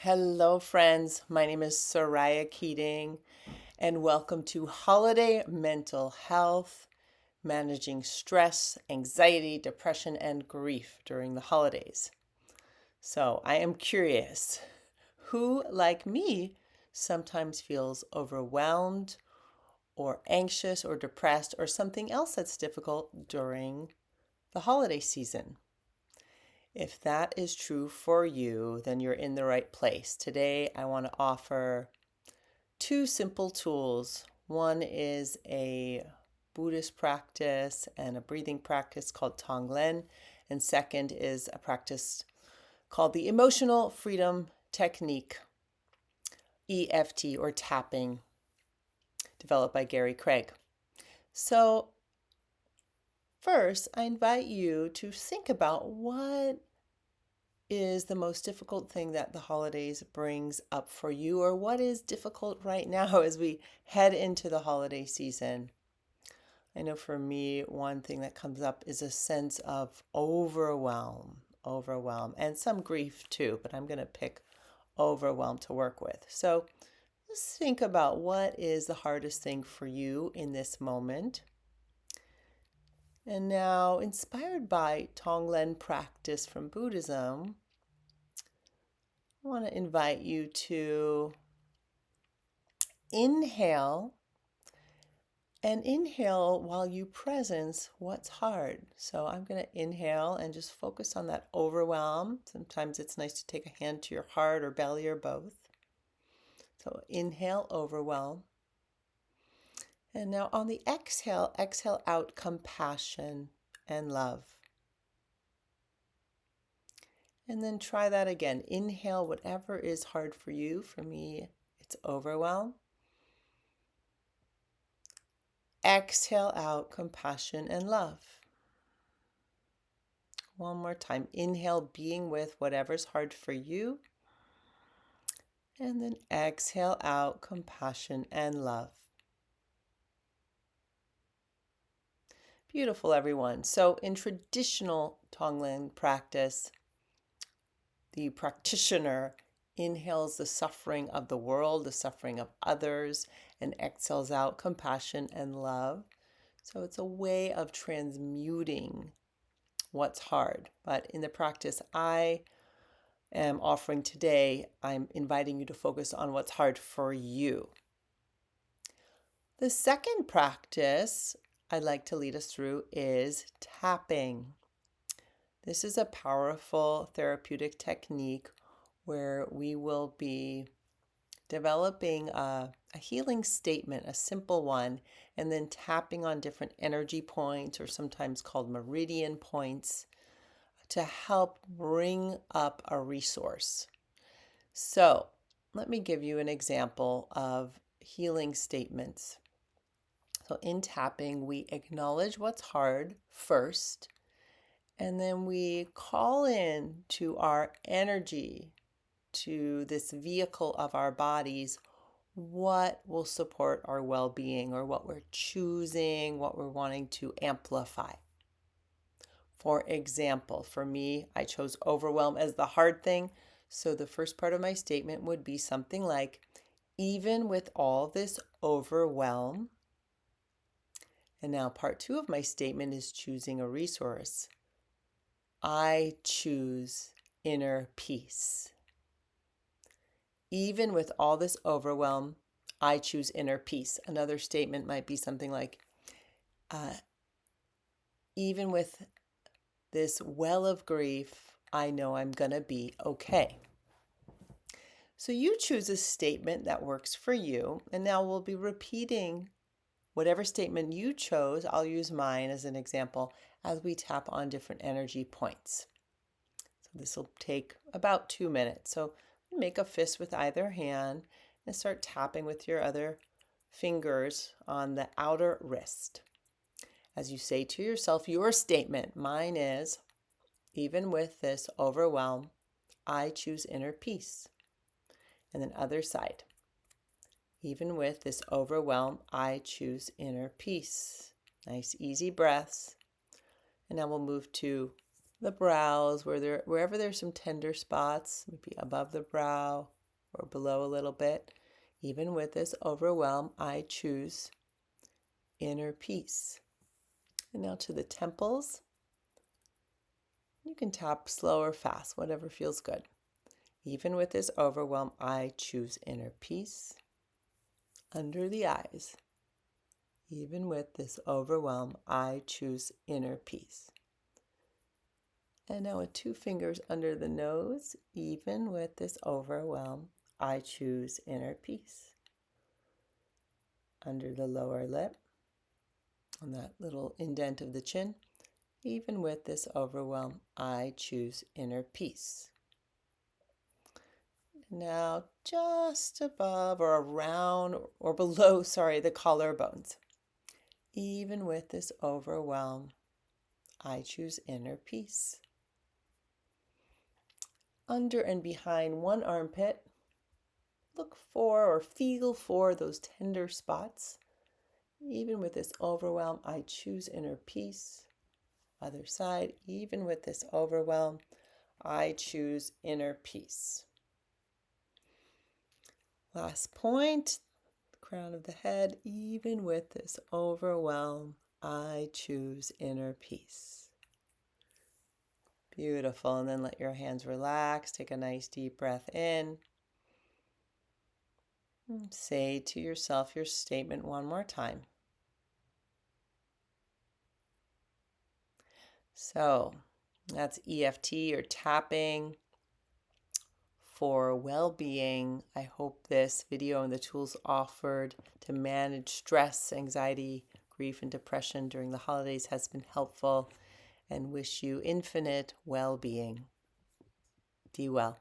Hello, friends. My name is Suraya Keating, and welcome to Holiday Mental Health, managing stress, anxiety, depression, and grief during the holidays. So, I am curious who, like me, sometimes feels overwhelmed or anxious or depressed or something else that's difficult during the holiday season? If that is true for you, then you're in the right place. Today, I want to offer two simple tools. One is a Buddhist practice and a breathing practice called Tonglen, and second is a practice called the Emotional Freedom Technique, EFT or tapping, developed by Gary Craig. So, first, I invite you to think about what is the most difficult thing that the holidays brings up for you, or what is difficult right now as we head into the holiday season. I know for me, one thing that comes up is a sense of overwhelm, and some grief too, but I'm going to pick overwhelm to work with. So let's think about what is the hardest thing for you in this moment. And now, inspired by Tonglen practice from Buddhism, I want to invite you to inhale and inhale while you presence what's hard. So I'm going to inhale and just focus on that overwhelm. Sometimes it's nice to take a hand to your heart or belly or both. So inhale, overwhelm. And now on the exhale, exhale out compassion and love. And then try that again. Inhale whatever is hard for you. For me, it's overwhelm. Exhale out compassion and love. One more time. Inhale, being with whatever's hard for you. And then exhale out compassion and love. Beautiful, everyone. So in traditional Tonglen practice, the practitioner inhales the suffering of the world, the suffering of others, and exhales out compassion and love. So it's a way of transmuting what's hard. But in the practice I am offering today, I'm inviting you to focus on what's hard for you. The second practice I'd like to lead us through is tapping. This is a powerful therapeutic technique where we will be developing a healing statement, a simple one, and then tapping on different energy points, or sometimes called meridian points, to help bring up a resource. So let me give you an example of healing statements. So in tapping, we acknowledge what's hard first, and then we call in to our energy, to this vehicle of our bodies, what will support our well-being, or what we're choosing, what we're wanting to amplify. For example, for me, I chose overwhelm as the hard thing. So the first part of my statement would be something like, even with all this overwhelm. And now part two of my statement is choosing a resource. I choose inner peace. Even with all this overwhelm, I choose inner peace. Another statement might be something like, even with this well of grief, I know I'm going to be okay. So you choose a statement that works for you, and now we'll be repeating whatever statement you chose. I'll use mine as an example as we tap on different energy points. So this will take about 2 minutes. So make a fist with either hand and start tapping with your other fingers on the outer wrist. As you say to yourself your statement, mine is, even with this overwhelm, I choose inner peace. And then other side. Even with this overwhelm, I choose inner peace. Nice, easy breaths. And now we'll move to the brows, wherever there's some tender spots, maybe above the brow or below a little bit. Even with this overwhelm, I choose inner peace. And now to the temples. You can tap slow or fast, whatever feels good. Even with this overwhelm, I choose inner peace. Under the eyes. Even with this overwhelm, I choose inner peace. And now with 2 fingers under the nose, even with this overwhelm, I choose inner peace. Under the lower lip, on that little indent of the chin, even with this overwhelm, I choose inner peace. Now just above or around or below, the collarbones. Even with this overwhelm, I choose inner peace. Under and behind one armpit, look for or feel for those tender spots. Even with this overwhelm, I choose inner peace. Other side, even with this overwhelm, I choose inner peace. Last point, crown of the head, even with this overwhelm, I choose inner peace. Beautiful. And then let your hands relax. Take a nice deep breath in. And say to yourself your statement one more time. So that's EFT or tapping for well-being. I hope this video and the tools offered to manage stress, anxiety, grief, and depression during the holidays has been helpful, and wish you infinite well-being. Be well.